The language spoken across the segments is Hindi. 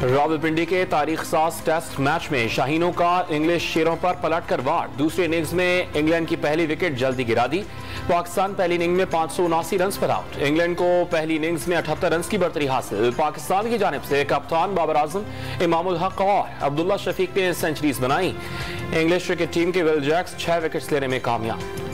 रावलपिंडी के तारीख साज टेस्ट मैच में शाहीनों का इंग्लिश शेरों पर पलटकर वार। दूसरी इनिंग्स में इंग्लैंड की पहली विकेट जल्दी गिरा दी। पाकिस्तान पहली इनिंग में 579 रन पर आउट। इंग्लैंड को पहली इनिंग्स में 78 रन की बढ़तरी हासिल। पाकिस्तान की जानिब से कप्तान बाबर आजम, इमामुल हक और अब्दुल्ला शफीक ने सेंचुरीज बनाई। इंग्लिश क्रिकेट टीम के विल जैक्स 6 विकेट्स लेने में कामयाब।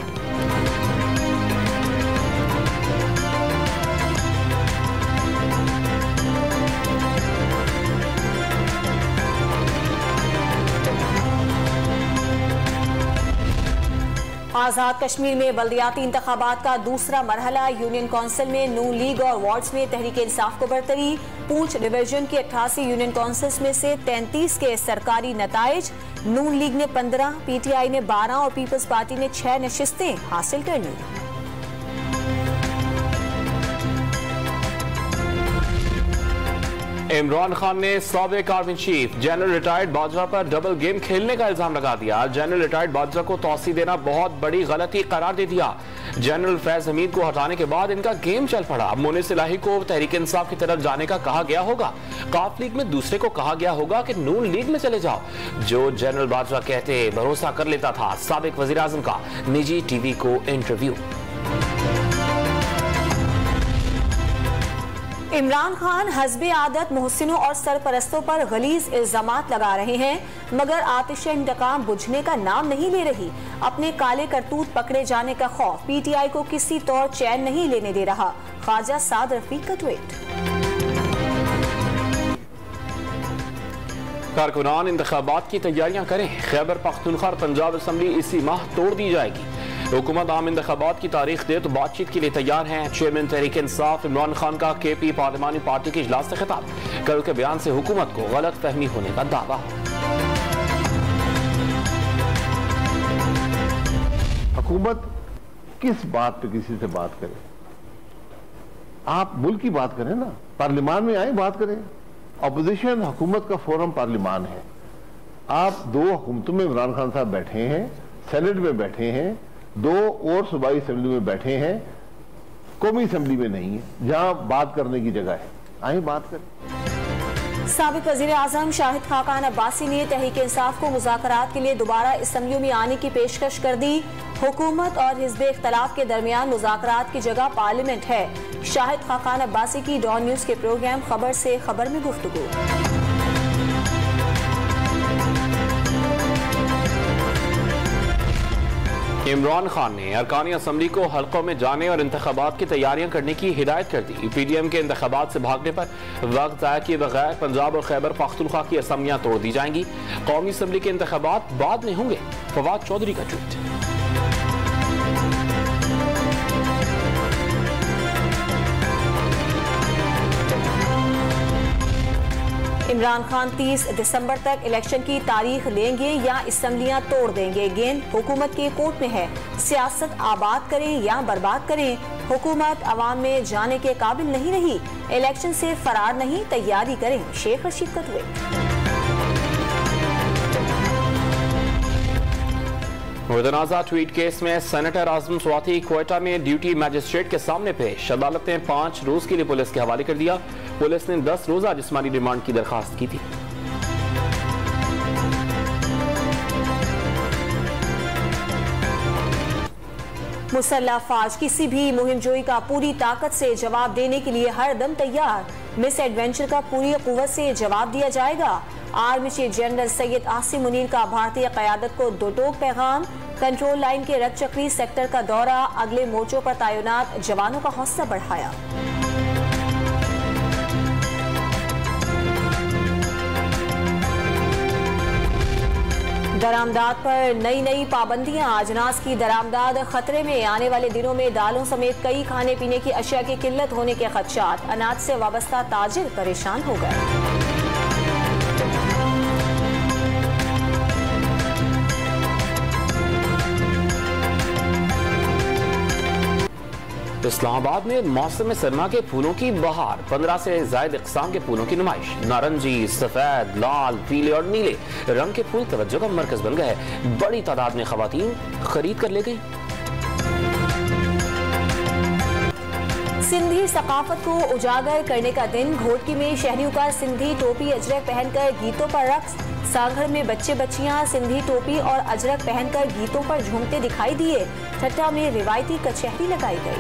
आजाद कश्मीर में बल्दियाती इंतखाबात का दूसरा मरहला। यूनियन काउंसिल में नून लीग और वार्ड्स में तहरीक इंसाफ को बरतरी। पूंछ डिवीजन की 88 यूनियन काउंसिल्स में से 33 के सरकारी नताइज। नून लीग ने 15, पीटीआई ने 12 और पीपल्स पार्टी ने 6 नशिस्तें हासिल कर ली। इमरान खान ने साबिक army chief general retired Bajwa पर डबल गेम खेलने का इल्जाम लगा दिया। जनरल रिटायर्ड बाजवा को तौसी देना बहुत बड़ी गलती करार दे दिया। जनरल फैज हमीद को हटाने के बाद इनका गेम चल पड़ा। मोनिस इलाही को तहरीक इंसाफ की तरफ जाने का कहा गया होगा। काफ लीग में दूसरे को कहा गया होगा कि नून लीग में चले जाओ। जो जनरल बाजवा कहते भरोसा कर लेता था। साबिक वजीर आजम का निजी टीवी को इंटरव्यू। इमरान खान हस्बे आदत मोहसिनों और सरपरस्तों पर गलीज इल्जामात लगा रहे हैं, मगर आतिश इंतकाम बुझने का नाम नहीं ले रही। अपने काले करतूत पकड़े जाने का खौफ पीटीआई को किसी तौर चैन नहीं लेने दे रहा। ख्वाजा साद रफीक का ट्वीट। कारकुनान इंतखाबात की तैयारियां करें। खैबर पख्तूनख्वा पंजाब असम्बली इसी माह तोड़ दी जाएगी। हुकूमत आम इंतखाबात की तारीख दे तो बातचीत के लिए तैयार हैं। चेयरमैन तहरीक इंसाफ इमरान खान का केपी पार्लिमानी पार्टी के इजलास से खिताब। कल के बयान से हुकूमत को गलत फहमी होने का दावा। हुकूमत किस बात पे किसी से बात करे? आप मुल्क की बात करें ना, पार्लिमान में आए बात करें। अपोजिशन हुकूमत का फोरम पार्लिमान है। आप 2 हुकूमतों में इमरान खान साहब बैठे हैं, सेनेट में बैठे हैं, 2 और सूबाई असेंबली में बैठे हैं, कौमी असेंबली में नहीं है जहां बात करने की जगह है। आइए बात करें। साबिक वजीर आजम शाहिद खाकान अब्बासी ने तहरीक इंसाफ को मुज़ाकरात के लिए दोबारा असेंबलियों में आने की पेशकश कर दी। हुकूमत और हिज़्ब इख्तलाफ के दरमियान मुज़ाकरात की जगह पार्लियामेंट है। शाहिद खाकान अब्बासी की डॉन न्यूज़ के प्रोग्राम खबर से खबर में गुफ्तगू। इमरान खान ने अरकानी असम्बली को हल्कों में जाने और इंतखाबात की तैयारियां करने की हिदायत कर दी। पीडीएम के इंतखाबात से भागने पर वक्त ज़ाया किए बगैर पंजाब और खैबर पख्तूनख्वा की असम्बलियां तोड़ दी जाएंगी। कौमी असम्बली के इंतखाबात बाद में होंगे। फवाद चौधरी का ट्वीट। इमरान खान 30 दिसंबर तक इलेक्शन की तारीख लेंगे या असेंबलियां तोड़ देंगे। गेंद हुकूमत के कोर्ट में है। सियासत आबाद करें या बर्बाद करें, हुकूमत अवाम में जाने के काबिल नहीं रही। इलेक्शन से फरार नहीं, तैयारी करें। शेख रशीद का ट्वीट। मुतनाज़ा ट्वीट केस में सेनेटर आजम स्वाति क्वेटा में ड्यूटी मजिस्ट्रेट के सामने पेश। अदालत ने 5 रोज के लिए पुलिस के हवाले कर दिया। पुलिस ने 10 रोजा जिस्मानी रिमांड की दरखास्त की थी। मुसल्लह अफवाज किसी भी मुहिमजोई का पूरी ताकत से जवाब देने के लिए हर दम तैयार। मिस एडवेंचर का पूरी कुव्वत से जवाब दिया जाएगा। Army chief general Syed Asim Munir का भारतीय क़यादत को दो टोक पैगाम। कंट्रोल लाइन के रगचक्री सेक्टर का दौरा। अगले मोर्चों पर तैनात जवानों का हौसला बढ़ाया। दरामदाद पर नई पाबंदियां। अजनास की दरामदाद खतरे में। आने वाले दिनों में दालों समेत कई खाने पीने की अशिया की किल्लत होने के खदशात। अनाज से वाबस्ता ताजिर परेशान हो गए। इस्लामाबाद में मौसम सरमा के फूलों की बहार। 15 से ज्यादा इकसाम के फूलों की नुमाइश। नारंगी, सफेद, लाल, पीले और नीले रंग के फूल तवज्जो का मरकज बन गए। बड़ी तादाद में खवातीन खरीद कर ले गई। सिंधी सकाफत को उजागर करने का दिन। घोटकी में शहरियों का सिंधी टोपी अजरक पहनकर गीतों पर रक्स। सांगड़ में बच्चे बच्चियां सिंधी टोपी और अजरक पहनकर गीतों पर झूमते दिखाई दिए। ठट्टा में रिवायती कचहरी लगाई गई।